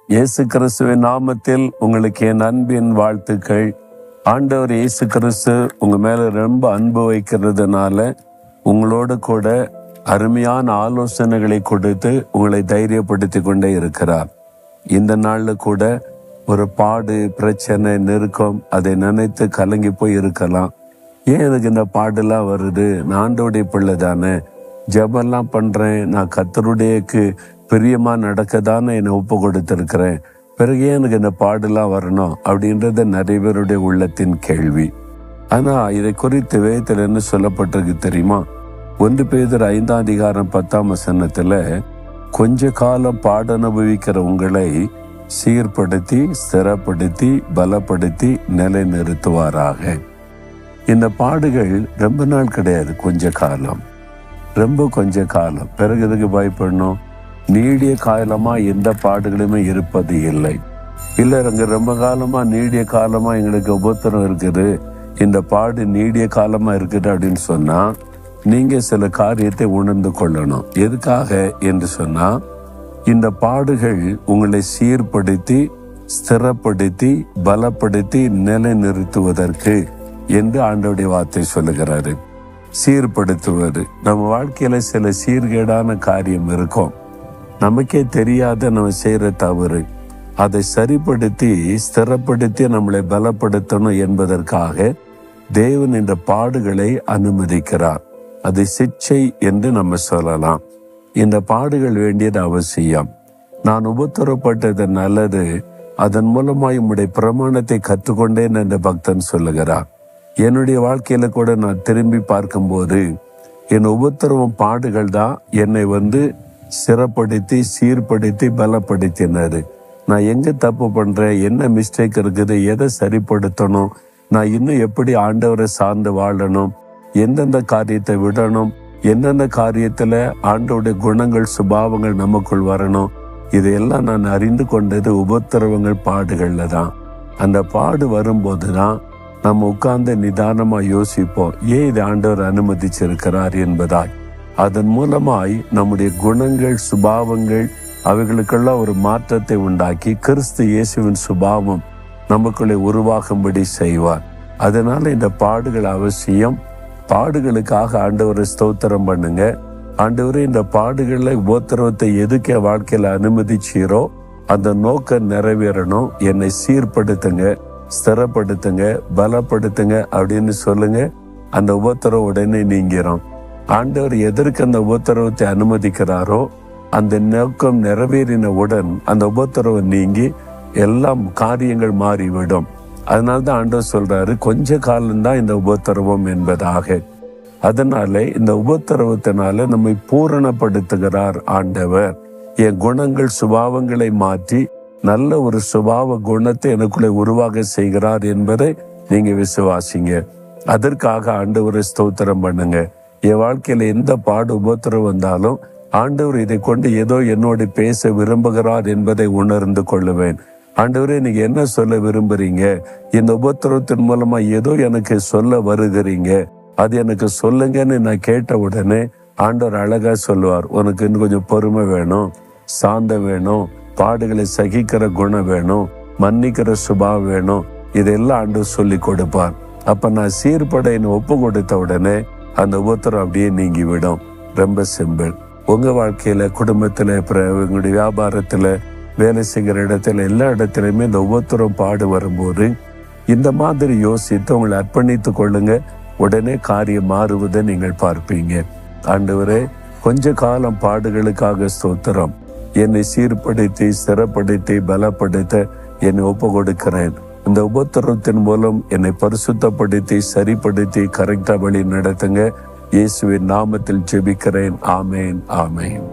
இயேசு கிறிஸ்துவின் நாமத்தில் உங்களுக்கு என் அன்பின் வாழ்த்துக்கள். ஆண்டவர் இயேசு கிறிஸ்து உங்க மேல ரொம்ப அன்பு வைக்கிறதுனால உங்களோடு கூட அருமையான ஆலோசனைகளை கொடுத்து உங்களை தைரியப்படுத்தி கொண்டே இருக்கிறார். இந்த நாள்ல கூட ஒரு பாடு, பிரச்சனை, நெருக்கம் அதை நினைத்து கலங்கி போய் இருக்கலாம். ஏன் எனக்கு இந்த பாடெல்லாம் வருது? நான் ஆண்டவருடைய பிள்ளை தானே, ஜெபம்லாம் பண்றேன், நான் கர்த்தருடையக்கு பிரியமா நடக்கதானே என்னை ஒப்பு கொடுத்திருக்கிறேன், பிறகு எனக்கு இந்த பாடெல்லாம் வரணும் அப்படின்றது நிறைய பேருடைய உள்ளத்தின் கேள்வி. ஆனா இதை குறித்து வேதத்தில் என்ன சொல்லப்பட்டிருக்கு தெரியுமா? 1 பேதுரு 5:10 கொஞ்ச காலம் பாட அனுபவிக்கிற உங்களை சீர்படுத்தி, ஸ்திரப்படுத்தி, பலப்படுத்தி நிலைநிறுத்துவாராக. இந்த பாடுகள் ரொம்ப நாள் கிடையாது, கொஞ்ச காலம், கொஞ்ச காலம். பிறகு இதுக்கு பயப்படணும்? நீடிய காலமா எந்த பாடுகளுமே இருப்பது இல்லை. இல்லை, அங்க ரொம்ப காலமா நீடிய காலமா எங்களுக்கு உபத்திரம் இருக்குது, இந்த பாடு நீடிய காலமா இருக்குது அப்படின்னு சொன்னா நீங்க சில காரியத்தை உணர்ந்து கொள்ளணும். எதுக்காக என்று சொன்னா, இந்த பாடுகள் உங்களை சீர்படுத்தி, ஸ்திரப்படுத்தி, பலப்படுத்தி நிலைநிறுத்துவதற்கு என்று ஆண்டவருடைய வார்த்தை சொல்லுகிறாரு. சீர்படுத்துவது. நம்ம வாழ்க்கையில சில சீர்கேடான காரியம் இருக்கும், நமக்கே தெரியாத நம்ம செய்யற தவறு, அதை சரிப்படுத்தி ஸ்திரப்படுத்தி நம்மளை பலப்படுத்தணும் என்பதற்காக தேவன் இந்த பாடுகளை அனுமதிக்கிறார். அது சிக்ஷை என்று நம்ம சொல்லலாம். இந்த பாடுகள் வேண்டியது அவசியம். நான் உபத்திரப்பட்டது நல்லது, அதன் மூலமாய் உம்முடைய பிரமாணத்தை கற்றுக்கொண்டேன் என்று பக்தன் சொல்லுகிறார். என்னுடைய வாழ்க்கையில கூட நான் திரும்பி பார்க்கும்போது என் உபத்திரவம் பாடுகள் தான் என்னை சிறப்படுத்தி, சீர்படுத்தி, பலப்படுத்தினது. நான் எங்க தப்பு பண்றேன், என்ன மிஸ்டேக் இருக்குது, எதை சரிப்படுத்தணும், நான் இன்னும் எப்படி ஆண்டவரை சார்ந்து வாழணும், எந்தெந்த காரியத்தை விடணும், எந்தெந்த காரியத்துல ஆண்டவருடைய குணங்கள், சுபாவங்கள் நமக்குள் வரணும், இதையெல்லாம் நான் அறிந்து கொண்டது உபத்திரவங்கள், பாடுகள்ல தான். அந்த பாடு வரும்போது தான் நம்ம உட்கார்ந்து நிதானமா யோசிப்போம், ஏன் இதை ஆண்டவர் அனுமதிச்சிருக்கிறார் என்பதாய். அதன் மூலமாய் நம்முடைய குணங்கள், சுபாவங்கள் அவைகளுக்கெல்லாம் ஒரு மாற்றத்தை உண்டாக்கி கிறிஸ்து இயேசுவின் சுபாவம் நமக்குள்ளே உருவாகும்படி செய்வார். அதனால இந்த பாடுகள் அவசியம். பாடுகளுக்காக ஆண்டவரை ஸ்தோத்திரம் பண்ணுங்க. ஆண்டவரே, இந்த பாடுகள்ல உபத்திரவத்தை எதுக்க வாழ்க்கையில அனுமதிச்சீரோ அந்த நோக்கம் நிறைவேறணும், என்னை சீர்படுத்துங்க, ஸ்திரப்படுத்துங்க, பலப்படுத்துங்க அப்படின்னு சொல்லுங்க. அந்த உபத்திரவம் உடனே நீங்கிறோம். ஆண்டவர் எதற்கு அந்த உபத்திரவத்தை அனுமதிக்கிறாரோ அந்த நோக்கம் நிறைவேறினவுடன் அந்த உபத்திரவம் நீங்கி எல்லாம் காரியங்கள் மாறிவிடும். அதனால்தான் ஆண்டவர் சொல்றாரு, கொஞ்ச காலம்தான் இந்த உபத்திரவம் என்பதாக. அதனால இந்த உபத்திரவத்தினால நம்மை பூரணப்படுத்துகிறார் ஆண்டவர். என் குணங்கள், சுபாவங்களை மாற்றி நல்ல ஒரு சுபாவ குணத்தை எனக்குள்ளே உருவாக செய்கிறார் என்பதை நீங்க விசுவாசிங்க. அதற்காக ஆண்டவரை ஸ்தோத்திரம் பண்ணுங்க. என் வாழ்க்கையில எந்த பாடு, உபத்திரம் வந்தாலும் ஆண்டவர் இதை கொண்டு ஏதோ என்னோடு பேச விரும்புகிறார் என்பதை உணர்ந்து கொள்ளுவேன். ஆண்டவரே, நீங்க என்ன சொல்ல விரும்புறீங்க, இந்த உபத்திரத்தின் மூலமா ஏதோ எனக்கு சொல்ல வருகிறீங்க, அது எனக்கு சொல்லுங்கன்னு நான் கேட்ட உடனே ஆண்டவர் அழகா சொல்லுவார், உனக்கு இன்னும் கொஞ்சம் பொறுமை வேணும், சாந்தம் வேணும், பாடுகளை சகிக்கிற குணம் வேணும், மன்னிக்கிற சுபாவம் வேணும், இதெல்லாம் ஆண்டவர் சொல்லி கொடுப்பார். அப்ப நான் சீர்பட ஒப்பு கொடுத்த உடனே அந்த உபத்திரம் அப்படியே நீங்கி விடும். ரொம்ப சிம்பிள். உங்க வாழ்க்கையில, குடும்பத்துல, உங்களுடைய வியாபாரத்துல, வேலை செய்கிற இடத்துல, எல்லா இடத்துலயுமே இந்த உபத்திரம், பாடு வரும்போது இந்த மாதிரி யோசித்து உங்களை அர்ப்பணித்து கொள்ளுங்க. உடனே காரியம் மாறுவதை நீங்கள் பார்ப்பீங்க. ஆண்டவரே, கொஞ்ச காலம் பாடுகளுக்காக ஸ்தோத்திரம், என்னை சீர்படுத்தி, ஸ்திரப்படுத்தி, பலப்படுத்த என்னை ஒப்பு கொடுக்கிறேன். இந்த உபத்திரத்தின் மூலம் என்னை பரிசுத்தப்படுத்தி, சரிப்படுத்தி, கரெக்டா வழி நடத்துங்க. இயேசுவின் நாமத்தில் ஜெபிக்கிறேன். ஆமேன், ஆமேன்.